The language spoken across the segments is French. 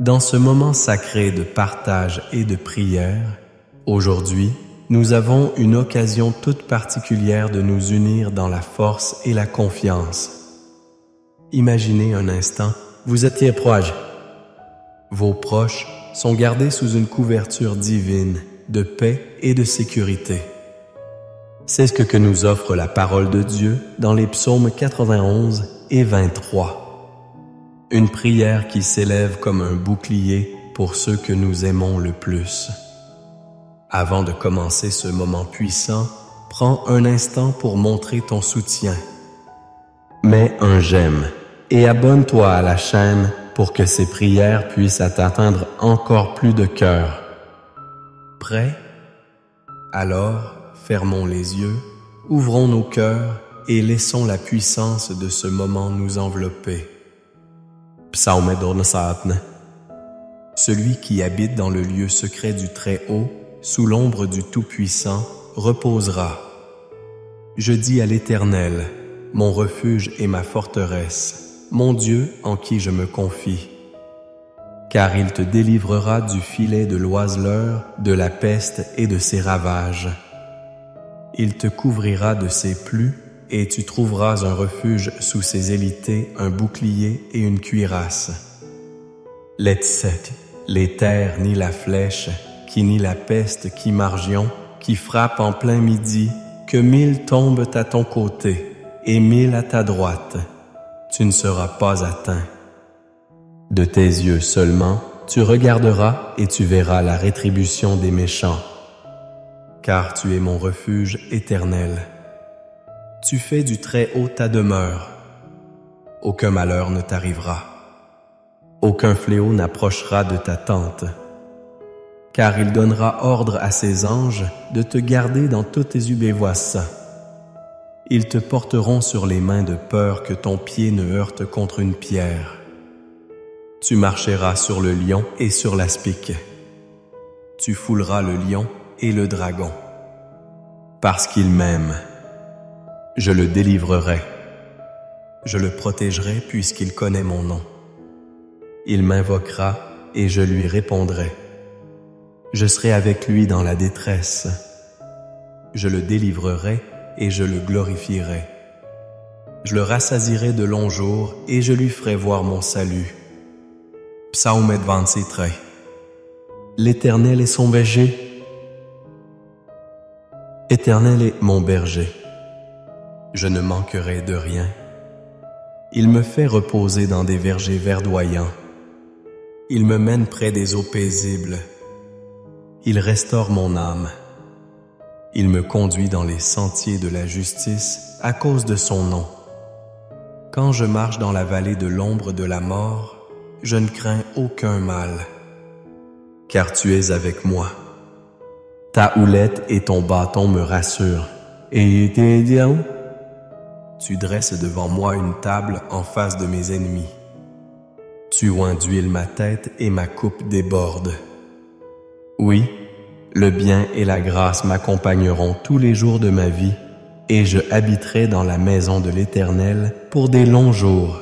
Dans ce moment sacré de partage et de prière, aujourd'hui, nous avons une occasion toute particulière de nous unir dans la force et la confiance. Imaginez un instant, vous étiez proche. Vos proches sont gardés sous une couverture divine de paix et de sécurité. C'est ce que nous offre la parole de Dieu dans les psaumes 91 et 23. Une prière qui s'élève comme un bouclier pour ceux que nous aimons le plus. Avant de commencer ce moment puissant, prends un instant pour montrer ton soutien. Mets un j'aime et abonne-toi à la chaîne pour que ces prières puissent atteindre encore plus de cœurs. Prêt? Alors, fermons les yeux, ouvrons nos cœurs et laissons la puissance de ce moment nous envelopper. Psaume 27. Celui qui habite dans le lieu secret du Très-Haut, sous l'ombre du Tout-Puissant, reposera. Je dis à l'Éternel, mon refuge et ma forteresse, mon Dieu en qui je me confie. Car il te délivrera du filet de l'oiseleur, de la peste et de ses ravages. Il te couvrira de ses pluies, et tu trouveras un refuge sous ses ailetés, un bouclier et une cuirasse. Les terres ni la flèche, qui ni la peste qui margion, qui frappe en plein midi, que 1000 tombent à ton côté, et 1000 à ta droite, tu ne seras pas atteint. De tes yeux seulement, tu regarderas et tu verras la rétribution des méchants. Car tu es mon refuge éternel. Tu fais du Très-Haut ta demeure. Aucun malheur ne t'arrivera. Aucun fléau n'approchera de ta tente. Car il donnera ordre à ses anges de te garder dans tous tes ubévoies. Ils te porteront sur les mains de peur que ton pied ne heurte contre une pierre. Tu marcheras sur le lion et sur l'aspic. Tu fouleras le lion et le dragon. Parce qu'il m'aime, je le délivrerai. Je le protégerai puisqu'il connaît mon nom. Il m'invoquera et je lui répondrai. Je serai avec lui dans la détresse. Je le délivrerai et je le glorifierai. Je le rassasierai de longs jours et je lui ferai voir mon salut. Psaume 27. L'Éternel est son berger. Éternel est mon berger. Je ne manquerai de rien. Il me fait reposer dans des vergers verdoyants. Il me mène près des eaux paisibles. Il restaure mon âme. Il me conduit dans les sentiers de la justice à cause de son nom. Quand je marche dans la vallée de l'ombre de la mort, je ne crains aucun mal, car tu es avec moi. Ta houlette et ton bâton me rassurent. Et tes dieux, tu dresses devant moi une table en face de mes ennemis. Tu oins d'huile ma tête et ma coupe déborde. Oui, le bien et la grâce m'accompagneront tous les jours de ma vie, et je habiterai dans la maison de l'Éternel pour des longs jours.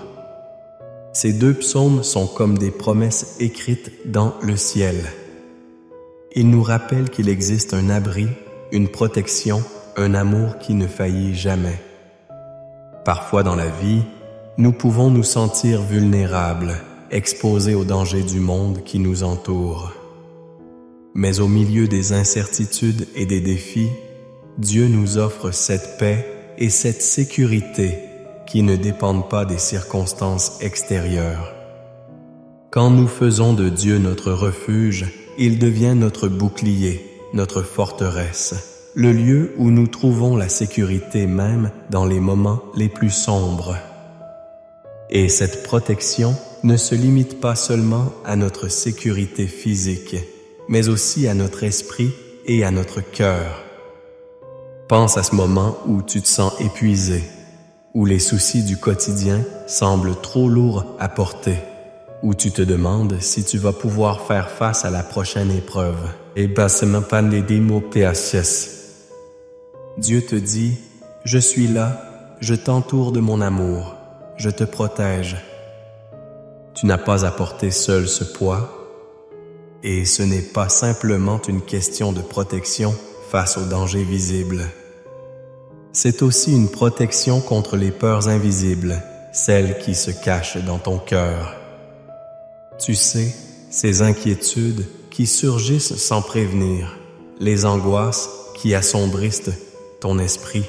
Ces deux psaumes sont comme des promesses écrites dans le ciel. Ils nous rappellent qu'il existe un abri, une protection, un amour qui ne faillit jamais. Parfois dans la vie, nous pouvons nous sentir vulnérables, exposés aux dangers du monde qui nous entoure. Mais au milieu des incertitudes et des défis, Dieu nous offre cette paix et cette sécurité qui ne dépendent pas des circonstances extérieures. Quand nous faisons de Dieu notre refuge, il devient notre bouclier, notre forteresse, le lieu où nous trouvons la sécurité même dans les moments les plus sombres. Et cette protection ne se limite pas seulement à notre sécurité physique, mais aussi à notre esprit et à notre cœur. Pense à ce moment où tu te sens épuisé, où les soucis du quotidien semblent trop lourds à porter, où tu te demandes si tu vas pouvoir faire face à la prochaine épreuve. Dieu te dit, « Je suis là, je t'entoure de mon amour, je te protège. » Tu n'as pas à porter seul ce poids, et ce n'est pas simplement une question de protection face aux dangers visibles. C'est aussi une protection contre les peurs invisibles, celles qui se cachent dans ton cœur. Tu sais, ces inquiétudes qui surgissent sans prévenir, les angoisses qui assombrissent ton esprit,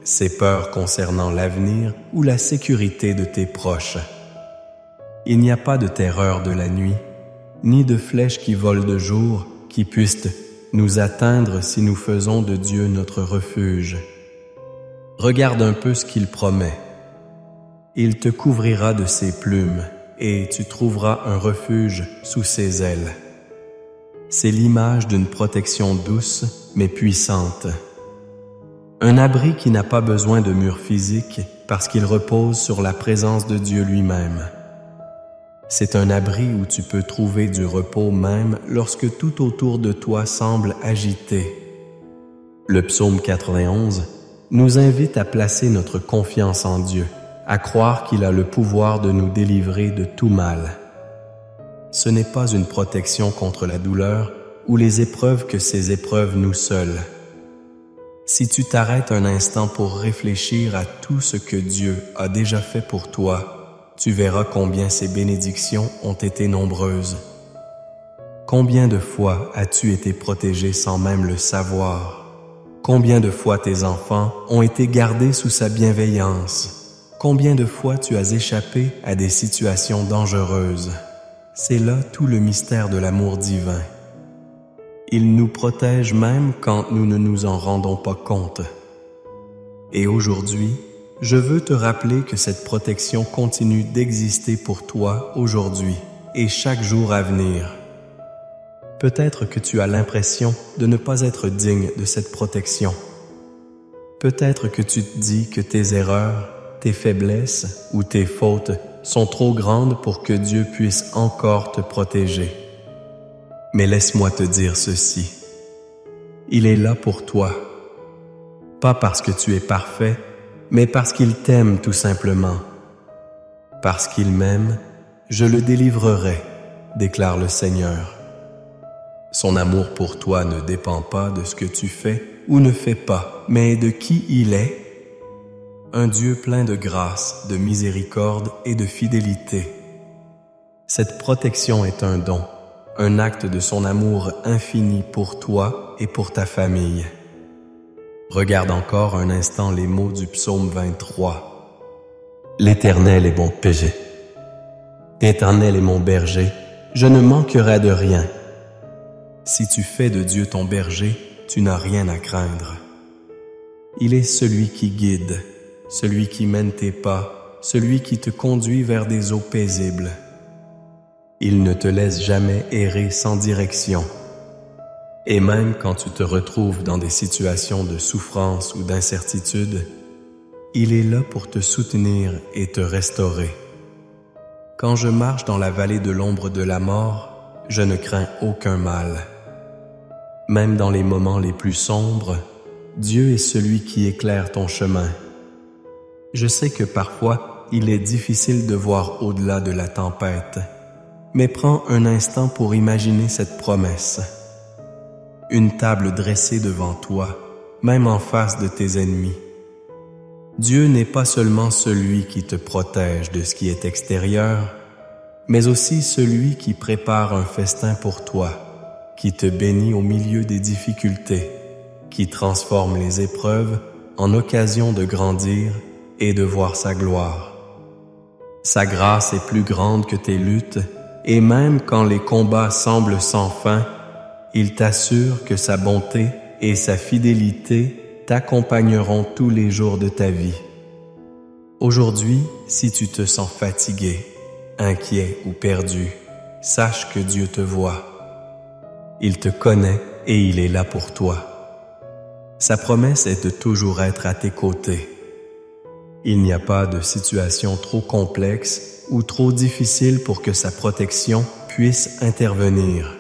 ces peurs concernant l'avenir ou la sécurité de tes proches. Il n'y a pas de terreur de la nuit, ni de flèches qui volent de jour, qui puissent nous atteindre si nous faisons de Dieu notre refuge. Regarde un peu ce qu'il promet. Il te couvrira de ses plumes, et tu trouveras un refuge sous ses ailes. C'est l'image d'une protection douce, mais puissante. Un abri qui n'a pas besoin de murs physiques parce qu'il repose sur la présence de Dieu lui-même. C'est un abri où tu peux trouver du repos même lorsque tout autour de toi semble agité. Le psaume 91 nous invite à placer notre confiance en Dieu, à croire qu'il a le pouvoir de nous délivrer de tout mal. Ce n'est pas une protection contre la douleur ou les épreuves que ces épreuves nous seuls. Si tu t'arrêtes un instant pour réfléchir à tout ce que Dieu a déjà fait pour toi, tu verras combien ses bénédictions ont été nombreuses. Combien de fois as-tu été protégé sans même le savoir? Combien de fois tes enfants ont été gardés sous sa bienveillance? Combien de fois tu as échappé à des situations dangereuses? C'est là tout le mystère de l'amour divin. Il nous protège même quand nous ne nous en rendons pas compte. Et aujourd'hui, je veux te rappeler que cette protection continue d'exister pour toi aujourd'hui et chaque jour à venir. Peut-être que tu as l'impression de ne pas être digne de cette protection. Peut-être que tu te dis que tes erreurs, tes faiblesses ou tes fautes sont trop grandes pour que Dieu puisse encore te protéger. Mais laisse-moi te dire ceci. Il est là pour toi. Pas parce que tu es parfait, mais parce qu'il t'aime tout simplement. Parce qu'il m'aime, je le délivrerai, déclare le Seigneur. Son amour pour toi ne dépend pas de ce que tu fais ou ne fais pas, mais de qui il est. Un Dieu plein de grâce, de miséricorde et de fidélité. Cette protection est un don, un acte de son amour infini pour toi et pour ta famille. Regarde encore un instant les mots du psaume 23. L'Éternel est mon péché. L'Éternel est mon berger, je ne manquerai de rien. Si tu fais de Dieu ton berger, tu n'as rien à craindre. Il est celui qui guide, celui qui mène tes pas, celui qui te conduit vers des eaux paisibles. Il ne te laisse jamais errer sans direction. Et même quand tu te retrouves dans des situations de souffrance ou d'incertitude, il est là pour te soutenir et te restaurer. Quand je marche dans la vallée de l'ombre de la mort, je ne crains aucun mal. Même dans les moments les plus sombres, Dieu est celui qui éclaire ton chemin. Je sais que parfois, il est difficile de voir au-delà de la tempête, mais prends un instant pour imaginer cette promesse. Une table dressée devant toi, même en face de tes ennemis. Dieu n'est pas seulement celui qui te protège de ce qui est extérieur, mais aussi celui qui prépare un festin pour toi, qui te bénit au milieu des difficultés, qui transforme les épreuves en occasion de grandir et de voir sa gloire. Sa grâce est plus grande que tes luttes, et même quand les combats semblent sans fin, il t'assure que sa bonté et sa fidélité t'accompagneront tous les jours de ta vie. Aujourd'hui, si tu te sens fatigué, inquiet ou perdu, sache que Dieu te voit. Il te connaît et il est là pour toi. Sa promesse est de toujours être à tes côtés. Il n'y a pas de situation trop complexe ou trop difficile pour que sa protection puisse intervenir.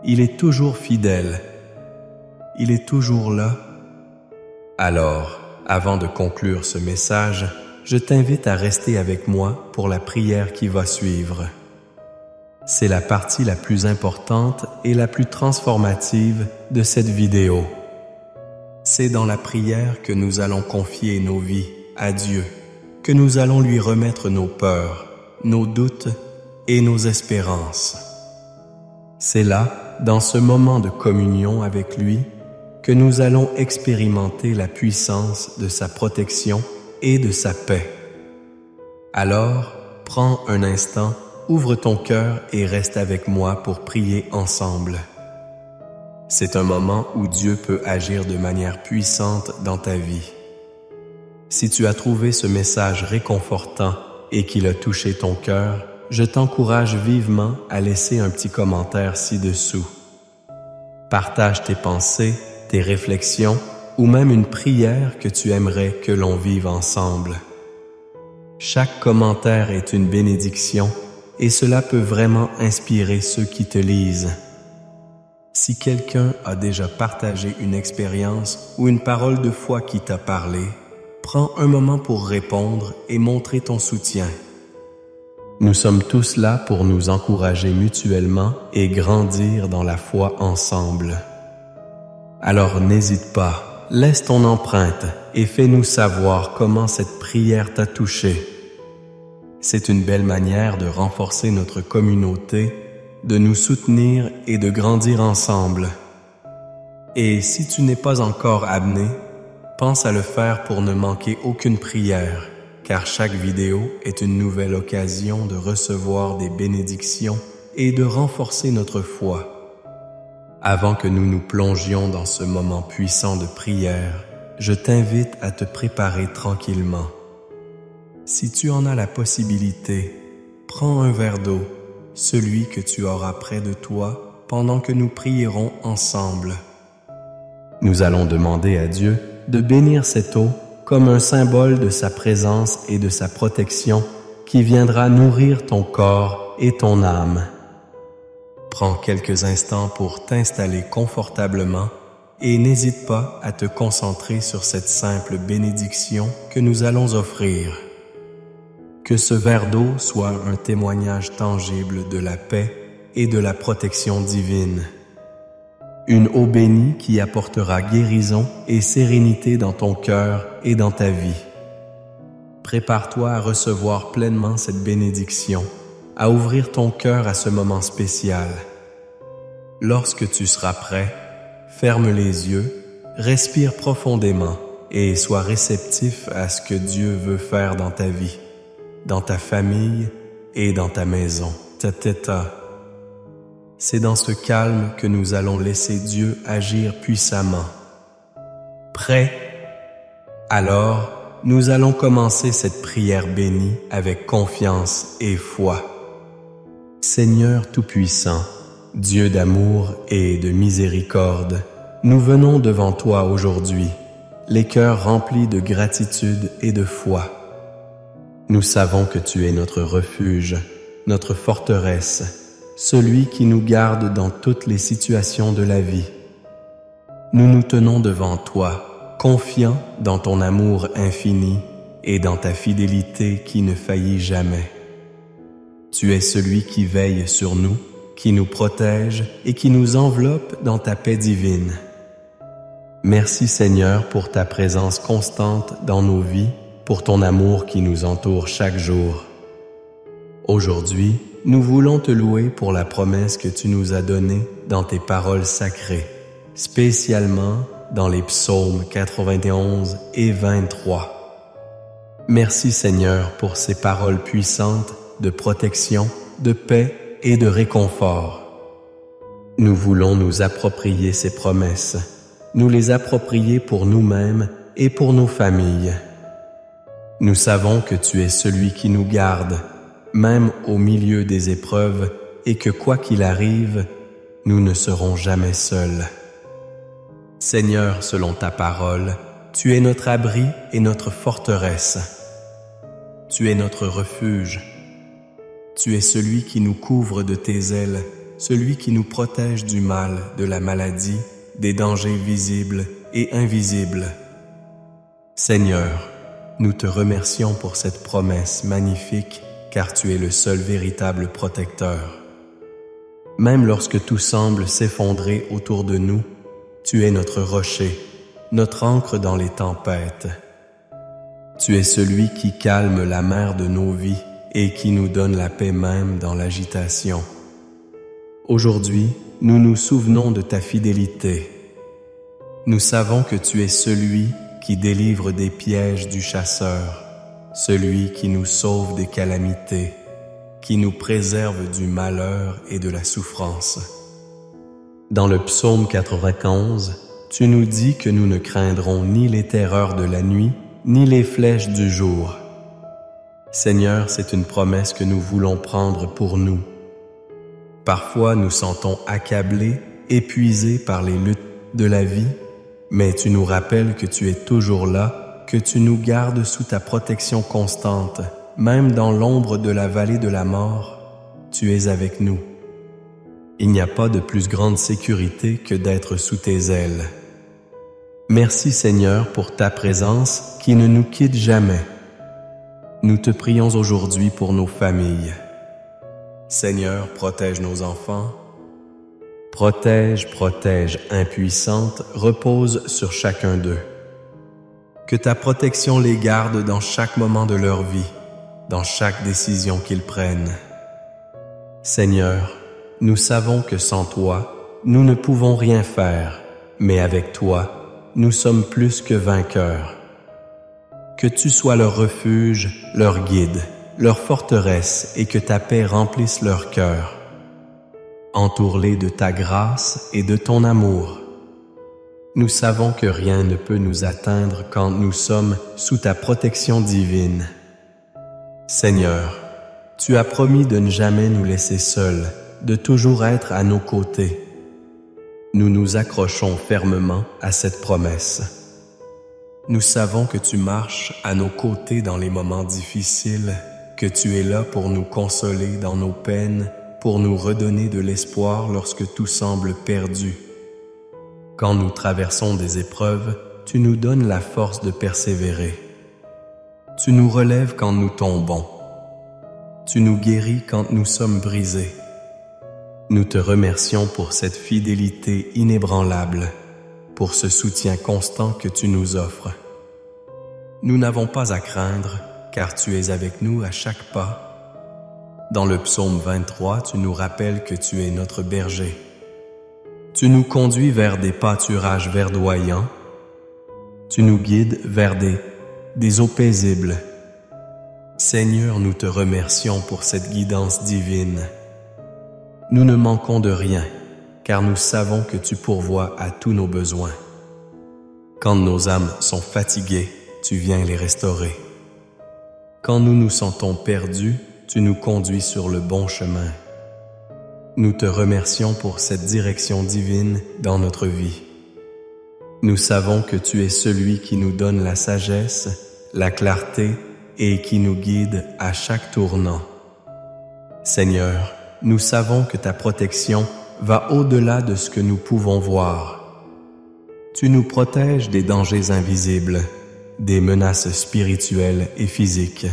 Il est toujours fidèle. Il est toujours là. Alors, avant de conclure ce message, je t'invite à rester avec moi pour la prière qui va suivre. C'est la partie la plus importante et la plus transformative de cette vidéo. C'est dans la prière que nous allons confier nos vies à Dieu, que nous allons lui remettre nos peurs, nos doutes et nos espérances. C'est là, dans ce moment de communion avec lui, que nous allons expérimenter la puissance de sa protection et de sa paix. Alors, prends un instant, ouvre ton cœur et reste avec moi pour prier ensemble. C'est un moment où Dieu peut agir de manière puissante dans ta vie. Si tu as trouvé ce message réconfortant et qu'il a touché ton cœur, je t'encourage vivement à laisser un petit commentaire ci-dessous. Partage tes pensées, tes réflexions ou même une prière que tu aimerais que l'on vive ensemble. Chaque commentaire est une bénédiction et cela peut vraiment inspirer ceux qui te lisent. Si quelqu'un a déjà partagé une expérience ou une parole de foi qui t'a parlé, prends un moment pour répondre et montrer ton soutien. Nous sommes tous là pour nous encourager mutuellement et grandir dans la foi ensemble. Alors n'hésite pas, laisse ton empreinte et fais-nous savoir comment cette prière t'a touché. C'est une belle manière de renforcer notre communauté, de nous soutenir et de grandir ensemble. Et si tu n'es pas encore abonné, pense à le faire pour ne manquer aucune prière, car chaque vidéo est une nouvelle occasion de recevoir des bénédictions et de renforcer notre foi. Avant que nous nous plongions dans ce moment puissant de prière, je t'invite à te préparer tranquillement. Si tu en as la possibilité, prends un verre d'eau, celui que tu auras près de toi pendant que nous prierons ensemble. Nous allons demander à Dieu de bénir cette eau comme un symbole de sa présence et de sa protection qui viendra nourrir ton corps et ton âme. Prends quelques instants pour t'installer confortablement et n'hésite pas à te concentrer sur cette simple bénédiction que nous allons offrir. Que ce verre d'eau soit un témoignage tangible de la paix et de la protection divine. Une eau bénie qui apportera guérison et sérénité dans ton cœur et dans ta vie. Prépare-toi à recevoir pleinement cette bénédiction, à ouvrir ton cœur à ce moment spécial. Lorsque tu seras prêt, ferme les yeux, respire profondément et sois réceptif à ce que Dieu veut faire dans ta vie, dans ta famille et dans ta maison. C'est dans ce calme que nous allons laisser Dieu agir puissamment. Prêt? Alors, nous allons commencer cette prière bénie avec confiance et foi. Seigneur Tout-Puissant, Dieu d'amour et de miséricorde, nous venons devant toi aujourd'hui, les cœurs remplis de gratitude et de foi. Nous savons que tu es notre refuge, notre forteresse, celui qui nous garde dans toutes les situations de la vie. Nous nous tenons devant toi, confiants dans ton amour infini et dans ta fidélité qui ne faillit jamais. Tu es celui qui veille sur nous, qui nous protège et qui nous enveloppe dans ta paix divine. Merci Seigneur pour ta présence constante dans nos vies, pour ton amour qui nous entoure chaque jour. Aujourd'hui, nous voulons te louer pour la promesse que tu nous as donnée dans tes paroles sacrées, spécialement dans les psaumes 91 et 23. Merci Seigneur pour ces paroles puissantes de protection, de paix et de réconfort. Nous voulons nous approprier ces promesses, nous les approprier pour nous-mêmes et pour nos familles. Nous savons que tu es celui qui nous garde, même au milieu des épreuves, et que quoi qu'il arrive, nous ne serons jamais seuls. Seigneur, selon ta parole, tu es notre abri et notre forteresse. Tu es notre refuge. Tu es celui qui nous couvre de tes ailes, celui qui nous protège du mal, de la maladie, des dangers visibles et invisibles. Seigneur, nous te remercions pour cette promesse magnifique, car tu es le seul véritable protecteur. Même lorsque tout semble s'effondrer autour de nous, tu es notre rocher, notre ancre dans les tempêtes. Tu es celui qui calme la mer de nos vies et qui nous donne la paix même dans l'agitation. Aujourd'hui, nous nous souvenons de ta fidélité. Nous savons que tu es celui qui délivre des pièges du chasseur, celui qui nous sauve des calamités, qui nous préserve du malheur et de la souffrance. Dans le psaume 91, tu nous dis que nous ne craindrons ni les terreurs de la nuit, ni les flèches du jour. Seigneur, c'est une promesse que nous voulons prendre pour nous. Parfois, nous sentons accablés, épuisés par les luttes de la vie, mais tu nous rappelles que tu es toujours là, que tu nous gardes sous ta protection constante, même dans l'ombre de la vallée de la mort, tu es avec nous. Il n'y a pas de plus grande sécurité que d'être sous tes ailes. Merci Seigneur pour ta présence qui ne nous quitte jamais. Nous te prions aujourd'hui pour nos familles. Seigneur, protège nos enfants. Protège, impuissante, repose sur chacun d'eux. Que ta protection les garde dans chaque moment de leur vie, dans chaque décision qu'ils prennent. Seigneur, nous savons que sans toi, nous ne pouvons rien faire, mais avec toi, nous sommes plus que vainqueurs. Que tu sois leur refuge, leur guide, leur forteresse et que ta paix remplisse leur cœur. Entoure-les de ta grâce et de ton amour. Nous savons que rien ne peut nous atteindre quand nous sommes sous ta protection divine. Seigneur, tu as promis de ne jamais nous laisser seuls, de toujours être à nos côtés. Nous nous accrochons fermement à cette promesse. Nous savons que tu marches à nos côtés dans les moments difficiles, que tu es là pour nous consoler dans nos peines, pour nous redonner de l'espoir lorsque tout semble perdu. Quand nous traversons des épreuves, tu nous donnes la force de persévérer. Tu nous relèves quand nous tombons. Tu nous guéris quand nous sommes brisés. Nous te remercions pour cette fidélité inébranlable, pour ce soutien constant que tu nous offres. Nous n'avons pas à craindre, car tu es avec nous à chaque pas. Dans le psaume 23, tu nous rappelles que tu es notre berger. Tu nous conduis vers des pâturages verdoyants. Tu nous guides vers des eaux paisibles. Seigneur, nous te remercions pour cette guidance divine. Nous ne manquons de rien, car nous savons que tu pourvois à tous nos besoins. Quand nos âmes sont fatiguées, tu viens les restaurer. Quand nous nous sentons perdus, tu nous conduis sur le bon chemin. Nous te remercions pour cette direction divine dans notre vie. Nous savons que tu es celui qui nous donne la sagesse, la clarté et qui nous guide à chaque tournant. Seigneur, nous savons que ta protection va au-delà de ce que nous pouvons voir. Tu nous protèges des dangers invisibles, des menaces spirituelles et physiques.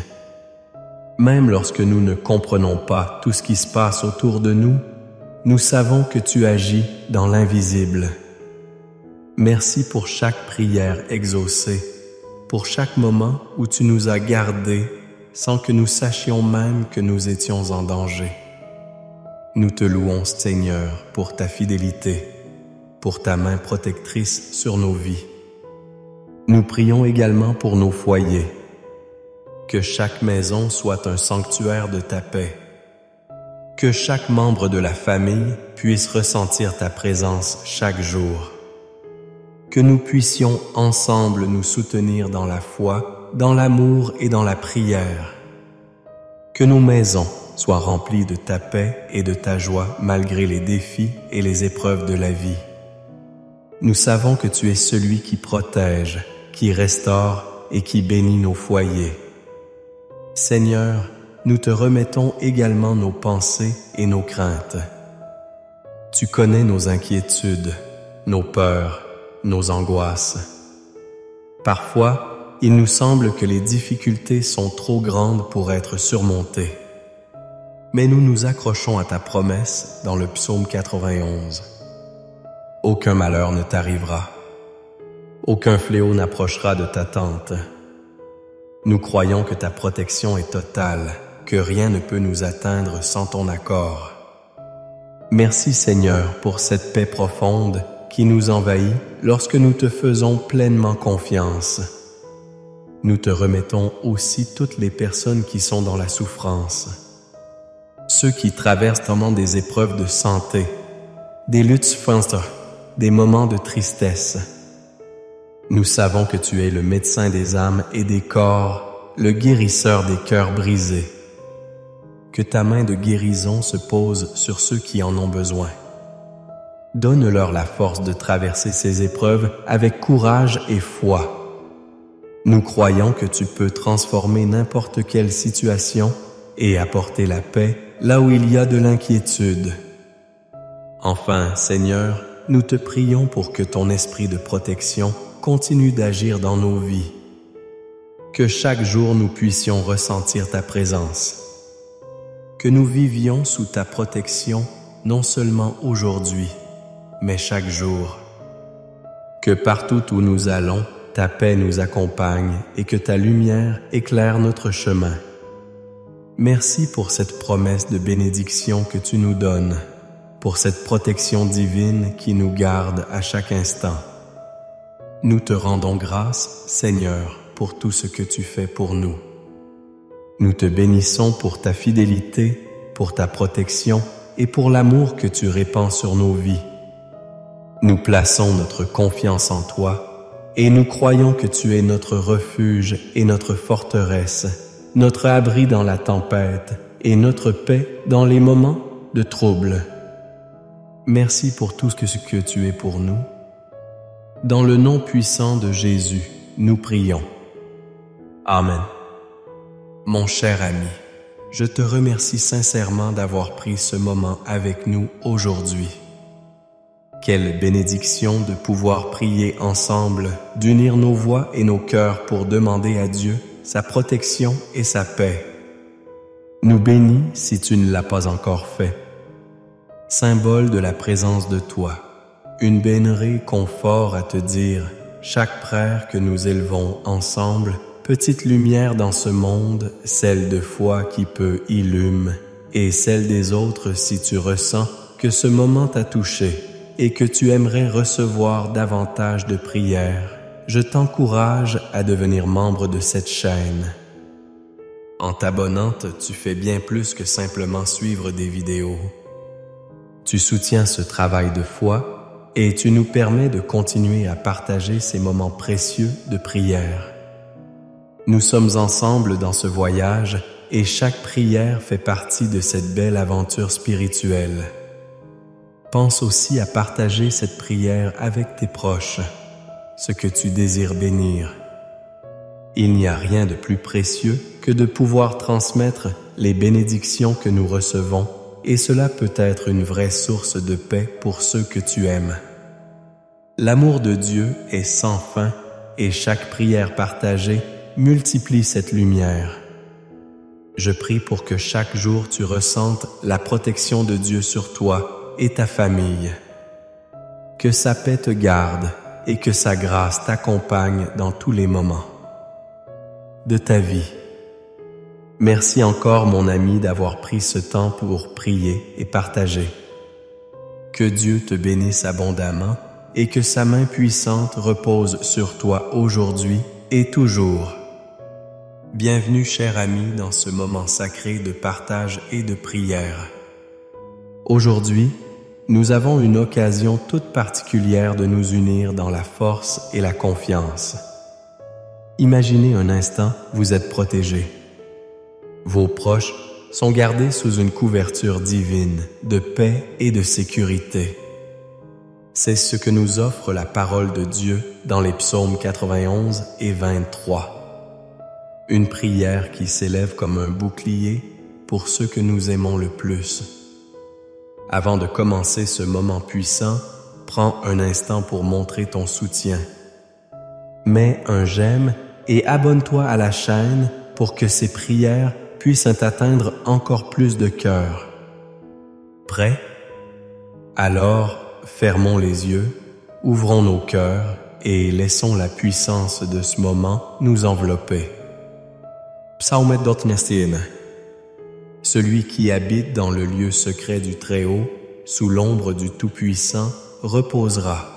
Même lorsque nous ne comprenons pas tout ce qui se passe autour de nous, nous savons que tu agis dans l'invisible. Merci pour chaque prière exaucée, pour chaque moment où tu nous as gardés sans que nous sachions même que nous étions en danger. Nous te louons, Seigneur, pour ta fidélité, pour ta main protectrice sur nos vies. Nous prions également pour nos foyers. Que chaque maison soit un sanctuaire de ta paix. Que chaque membre de la famille puisse ressentir ta présence chaque jour. Que nous puissions ensemble nous soutenir dans la foi, dans l'amour et dans la prière. Que nos maisons soient remplies de ta paix et de ta joie malgré les défis et les épreuves de la vie. Nous savons que tu es celui qui protège, qui restaure et qui bénit nos foyers. Seigneur, nous te remettons également nos pensées et nos craintes. Tu connais nos inquiétudes, nos peurs, nos angoisses. Parfois, il nous semble que les difficultés sont trop grandes pour être surmontées. Mais nous nous accrochons à ta promesse dans le psaume 91. Aucun malheur ne t'arrivera. Aucun fléau n'approchera de ta tente. Nous croyons que ta protection est totale, que rien ne peut nous atteindre sans ton accord. Merci Seigneur pour cette paix profonde qui nous envahit lorsque nous te faisons pleinement confiance. Nous te remettons aussi toutes les personnes qui sont dans la souffrance, ceux qui traversent vraiment des épreuves de santé, des luttes sphinx, des moments de tristesse. Nous savons que tu es le médecin des âmes et des corps, le guérisseur des cœurs brisés. Que ta main de guérison se pose sur ceux qui en ont besoin. Donne-leur la force de traverser ces épreuves avec courage et foi. Nous croyons que tu peux transformer n'importe quelle situation et apporter la paix là où il y a de l'inquiétude. Enfin, Seigneur, nous te prions pour que ton esprit de protection continue d'agir dans nos vies. Que chaque jour nous puissions ressentir ta présence. Que nous vivions sous ta protection non seulement aujourd'hui, mais chaque jour. Que partout où nous allons, ta paix nous accompagne et que ta lumière éclaire notre chemin. Merci pour cette promesse de bénédiction que tu nous donnes, pour cette protection divine qui nous garde à chaque instant. Nous te rendons grâce, Seigneur, pour tout ce que tu fais pour nous. Nous te bénissons pour ta fidélité, pour ta protection et pour l'amour que tu répands sur nos vies. Nous plaçons notre confiance en toi et nous croyons que tu es notre refuge et notre forteresse, notre abri dans la tempête et notre paix dans les moments de trouble. Merci pour tout ce que tu es pour nous. Dans le nom puissant de Jésus, nous prions. Amen. Mon cher ami, je te remercie sincèrement d'avoir pris ce moment avec nous aujourd'hui. Quelle bénédiction de pouvoir prier ensemble, d'unir nos voix et nos cœurs pour demander à Dieu sa protection et sa paix. Nous bénis si tu ne l'as pas encore fait. Symbole de la présence de toi, une bénérie confort à te dire, chaque prière que nous élevons ensemble, petite lumière dans ce monde, celle de foi qui peut illume, et celle des autres si tu ressens que ce moment t'a touché et que tu aimerais recevoir davantage de prières, je t'encourage à devenir membre de cette chaîne. En t'abonnant, tu fais bien plus que simplement suivre des vidéos. Tu soutiens ce travail de foi et tu nous permets de continuer à partager ces moments précieux de prière. Nous sommes ensemble dans ce voyage et chaque prière fait partie de cette belle aventure spirituelle. Pense aussi à partager cette prière avec tes proches, ce que tu désires bénir. Il n'y a rien de plus précieux que de pouvoir transmettre les bénédictions que nous recevons et cela peut être une vraie source de paix pour ceux que tu aimes. L'amour de Dieu est sans fin et chaque prière partagée multiplie cette lumière. Je prie pour que chaque jour tu ressentes la protection de Dieu sur toi et ta famille. Que sa paix te garde et que sa grâce t'accompagne dans tous les moments de ta vie. Merci encore mon ami d'avoir pris ce temps pour prier et partager. Que Dieu te bénisse abondamment et que sa main puissante repose sur toi aujourd'hui et toujours. Bienvenue cher ami dans ce moment sacré de partage et de prière. Aujourd'hui, nous avons une occasion toute particulière de nous unir dans la force et la confiance. Imaginez un instant, vous êtes protégés. Vos proches sont gardés sous une couverture divine de paix et de sécurité. C'est ce que nous offre la parole de Dieu dans les psaumes 91 et 23. Une prière qui s'élève comme un bouclier pour ceux que nous aimons le plus. Avant de commencer ce moment puissant, prends un instant pour montrer ton soutien. Mets un j'aime et abonne-toi à la chaîne pour que ces prières puissent atteindre encore plus de cœurs. Prêt? Alors, fermons les yeux, ouvrons nos cœurs et laissons la puissance de ce moment nous envelopper. Psaumet 21. Celui qui habite dans le lieu secret du Très-Haut, sous l'ombre du Tout-Puissant, reposera.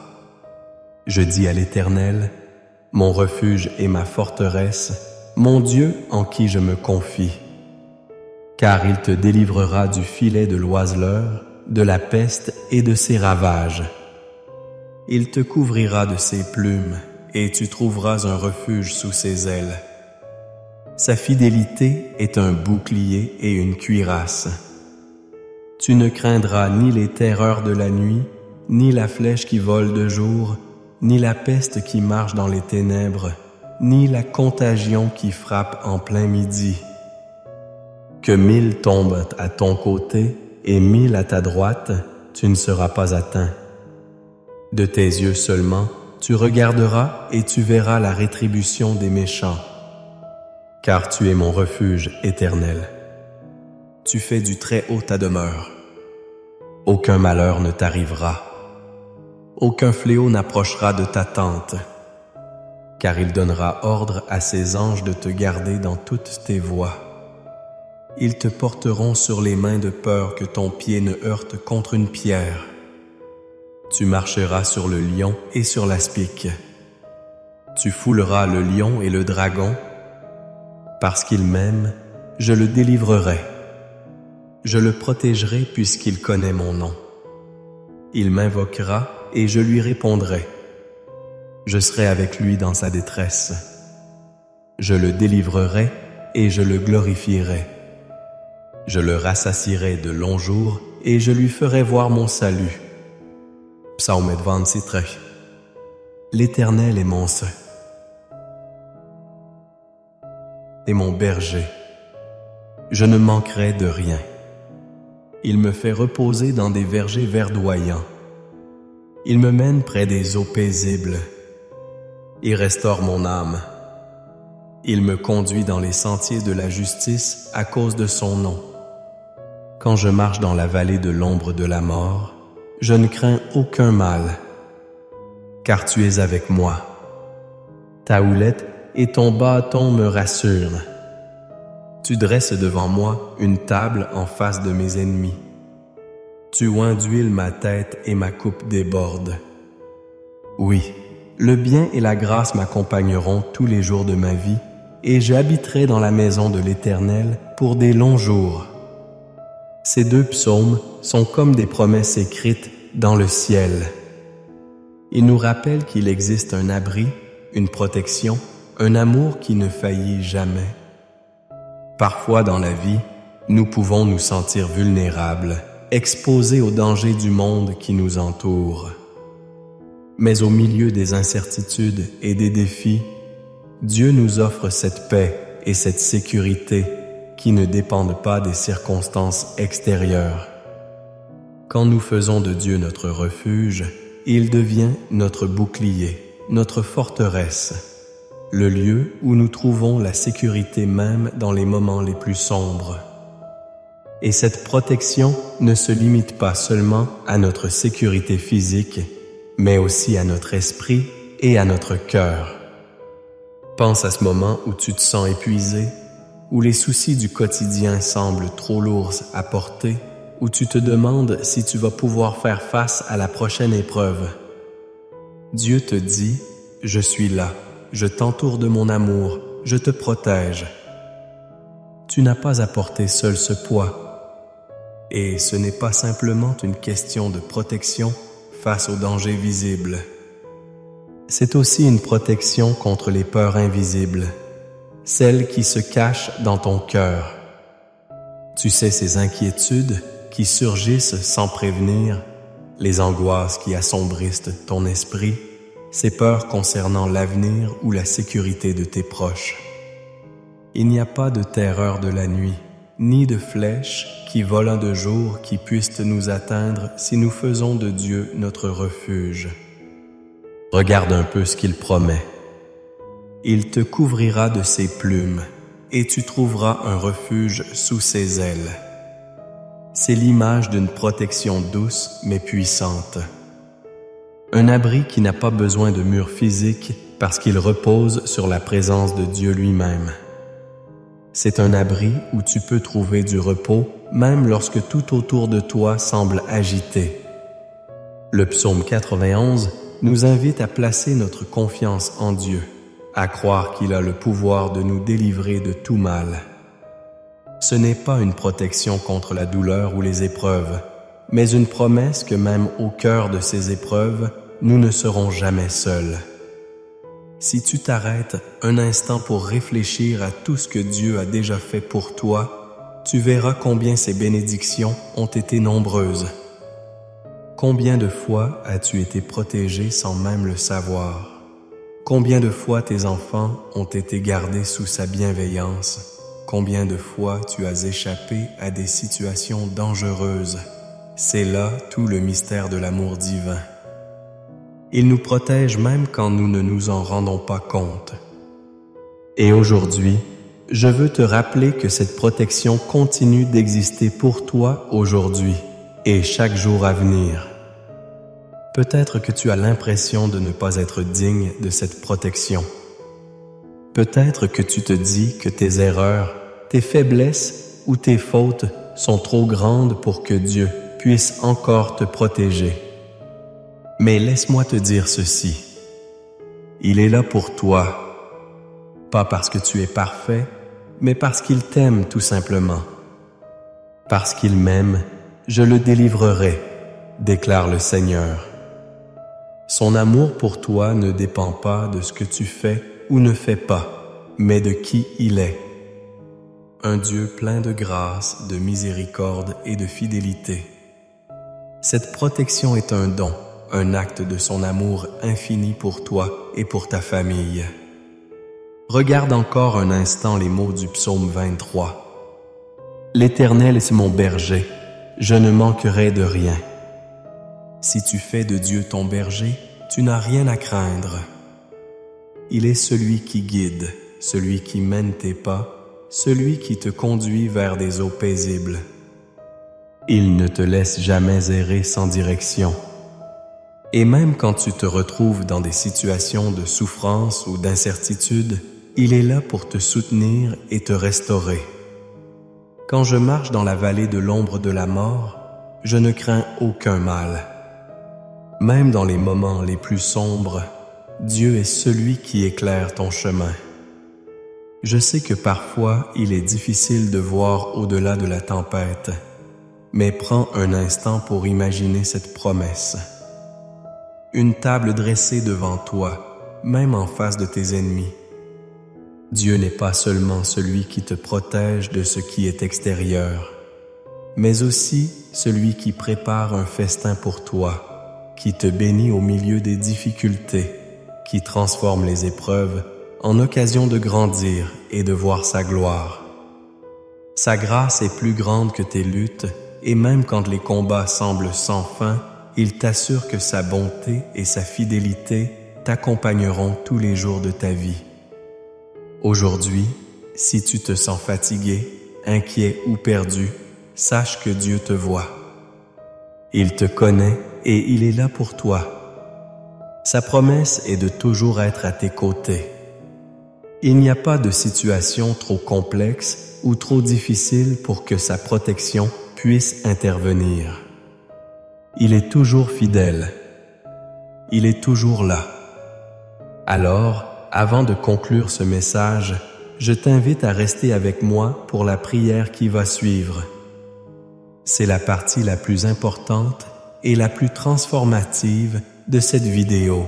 Je dis à l'Éternel, mon refuge et ma forteresse, mon Dieu en qui je me confie. Car il te délivrera du filet de l'oiseleur, de la peste et de ses ravages. Il te couvrira de ses plumes, et tu trouveras un refuge sous ses ailes. Sa fidélité est un bouclier et une cuirasse. Tu ne craindras ni les terreurs de la nuit, ni la flèche qui vole de jour, ni la peste qui marche dans les ténèbres, ni la contagion qui frappe en plein midi. Que 1000 tombent à ton côté et 1000 à ta droite, tu ne seras pas atteint. De tes yeux seulement, tu regarderas et tu verras la rétribution des méchants. Car tu es mon refuge éternel. Tu fais du Très-Haut ta demeure. Aucun malheur ne t'arrivera. Aucun fléau n'approchera de ta tente. Car il donnera ordre à ses anges de te garder dans toutes tes voies. Ils te porteront sur les mains de peur que ton pied ne heurte contre une pierre. Tu marcheras sur le lion et sur l'aspic. Tu fouleras le lion et le dragon. Parce qu'il m'aime, je le délivrerai. Je le protégerai puisqu'il connaît mon nom. Il m'invoquera et je lui répondrai. Je serai avec lui dans sa détresse. Je le délivrerai et je le glorifierai. Je le rassasierai de longs jours et je lui ferai voir mon salut. Psaumet 23. L'Éternel est mon saint et mon berger. Je ne manquerai de rien. Il me fait reposer dans des vergers verdoyants. Il me mène près des eaux paisibles. Il restaure mon âme. Il me conduit dans les sentiers de la justice à cause de son nom. Quand je marche dans la vallée de l'ombre de la mort, je ne crains aucun mal, car tu es avec moi. Ta houlette et ton bâton me rassurent. Tu dresses devant moi une table en face de mes ennemis. Tu oins d'huile ma tête et ma coupe déborde. Oui, le bien et la grâce m'accompagneront tous les jours de ma vie, et j'habiterai dans la maison de l'Éternel pour des longs jours. Ces deux psaumes sont comme des promesses écrites dans le ciel. Ils nous rappellent qu'il existe un abri, une protection, un amour qui ne faillit jamais. Parfois dans la vie, nous pouvons nous sentir vulnérables, exposés aux dangers du monde qui nous entoure. Mais au milieu des incertitudes et des défis, Dieu nous offre cette paix et cette sécurité qui ne dépendent pas des circonstances extérieures. Quand nous faisons de Dieu notre refuge, il devient notre bouclier, notre forteresse, le lieu où nous trouvons la sécurité même dans les moments les plus sombres. Et cette protection ne se limite pas seulement à notre sécurité physique, mais aussi à notre esprit et à notre cœur. Pense à ce moment où tu te sens épuisé, où les soucis du quotidien semblent trop lourds à porter, où tu te demandes si tu vas pouvoir faire face à la prochaine épreuve. Dieu te dit, « Je suis là, je t'entoure de mon amour, je te protège. » Tu n'as pas à porter seul ce poids. Et ce n'est pas simplement une question de protection face aux dangers visibles. C'est aussi une protection contre les peurs invisibles, celles qui se cachent dans ton cœur. Tu sais ces inquiétudes qui surgissent sans prévenir, les angoisses qui assombrissent ton esprit, ces peurs concernant l'avenir ou la sécurité de tes proches. Il n'y a pas de terreur de la nuit, ni de flèche qui volent de jour qui puissent nous atteindre si nous faisons de Dieu notre refuge. Regarde un peu ce qu'il promet. Il te couvrira de ses plumes, et tu trouveras un refuge sous ses ailes. C'est l'image d'une protection douce mais puissante. Un abri qui n'a pas besoin de murs physiques parce qu'il repose sur la présence de Dieu lui-même. C'est un abri où tu peux trouver du repos même lorsque tout autour de toi semble agité. Le psaume 91 nous invite à placer notre confiance en Dieu, à croire qu'il a le pouvoir de nous délivrer de tout mal. Ce n'est pas une protection contre la douleur ou les épreuves, mais une promesse que même au cœur de ces épreuves, nous ne serons jamais seuls. Si tu t'arrêtes un instant pour réfléchir à tout ce que Dieu a déjà fait pour toi, tu verras combien ses bénédictions ont été nombreuses. Combien de fois as-tu été protégé sans même le savoir? Combien de fois tes enfants ont été gardés sous sa bienveillance? Combien de fois tu as échappé à des situations dangereuses? C'est là tout le mystère de l'amour divin. Il nous protège même quand nous ne nous en rendons pas compte. Et aujourd'hui, je veux te rappeler que cette protection continue d'exister pour toi aujourd'hui et chaque jour à venir. Peut-être que tu as l'impression de ne pas être digne de cette protection. Peut-être que tu te dis que tes erreurs, tes faiblesses ou tes fautes sont trop grandes pour que Dieu puisse encore te protéger. Mais laisse-moi te dire ceci. Il est là pour toi, pas parce que tu es parfait, mais parce qu'il t'aime tout simplement. Parce qu'il m'aime, je le délivrerai, déclare le Seigneur. Son amour pour toi ne dépend pas de ce que tu fais ou ne fais pas, mais de qui il est. Un Dieu plein de grâce, de miséricorde et de fidélité. Cette protection est un don, un acte de son amour infini pour toi et pour ta famille. Regarde encore un instant les mots du psaume 23. L'Éternel est mon berger, je ne manquerai de rien. Si tu fais de Dieu ton berger, tu n'as rien à craindre. Il est celui qui guide, celui qui mène tes pas, celui qui te conduit vers des eaux paisibles. Il ne te laisse jamais errer sans direction. Et même quand tu te retrouves dans des situations de souffrance ou d'incertitude, il est là pour te soutenir et te restaurer. Quand je marche dans la vallée de l'ombre de la mort, je ne crains aucun mal. Même dans les moments les plus sombres, Dieu est celui qui éclaire ton chemin. Je sais que parfois il est difficile de voir au-delà de la tempête, mais prends un instant pour imaginer cette promesse. Une table dressée devant toi, même en face de tes ennemis. Dieu n'est pas seulement celui qui te protège de ce qui est extérieur, mais aussi celui qui prépare un festin pour toi, qui te bénit au milieu des difficultés, qui transforme les épreuves en occasion de grandir et de voir sa gloire. Sa grâce est plus grande que tes luttes, et même quand les combats semblent sans fin, il t'assure que sa bonté et sa fidélité t'accompagneront tous les jours de ta vie. Aujourd'hui, si tu te sens fatigué, inquiet ou perdu, sache que Dieu te voit. Il te connaît et il est là pour toi. Sa promesse est de toujours être à tes côtés. Il n'y a pas de situation trop complexe ou trop difficile pour que sa protection puisse intervenir. Il est toujours fidèle. Il est toujours là. Alors, avant de conclure ce message, je t'invite à rester avec moi pour la prière qui va suivre. C'est la partie la plus importante et la plus transformative de cette vidéo.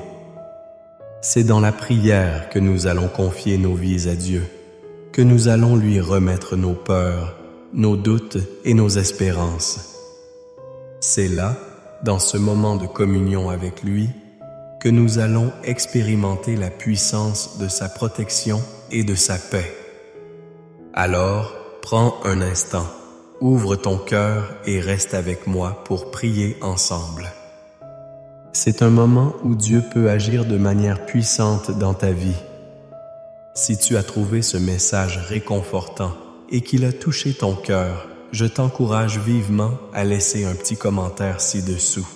C'est dans la prière que nous allons confier nos vies à Dieu, que nous allons lui remettre nos peurs, nos doutes et nos espérances. C'est là, dans ce moment de communion avec lui, que nous allons expérimenter la puissance de sa protection et de sa paix. Alors, prends un instant, ouvre ton cœur et reste avec moi pour prier ensemble. C'est un moment où Dieu peut agir de manière puissante dans ta vie. Si tu as trouvé ce message réconfortant et qu'il a touché ton cœur, je t'encourage vivement à laisser un petit commentaire ci-dessous.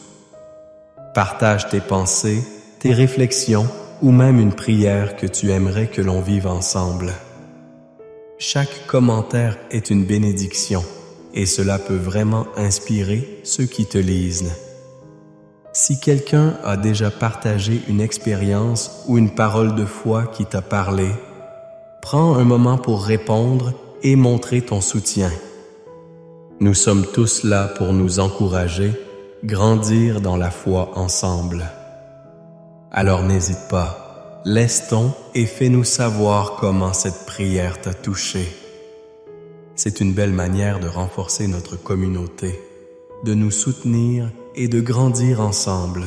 Partage tes pensées, tes réflexions ou même une prière que tu aimerais que l'on vive ensemble. Chaque commentaire est une bénédiction et cela peut vraiment inspirer ceux qui te lisent. Si quelqu'un a déjà partagé une expérience ou une parole de foi qui t'a parlé, prends un moment pour répondre et montrer ton soutien. Nous sommes tous là pour nous encourager, grandir dans la foi ensemble. Alors n'hésite pas, laisse ton et fais-nous savoir comment cette prière t'a touché. C'est une belle manière de renforcer notre communauté, de nous soutenir et de grandir ensemble.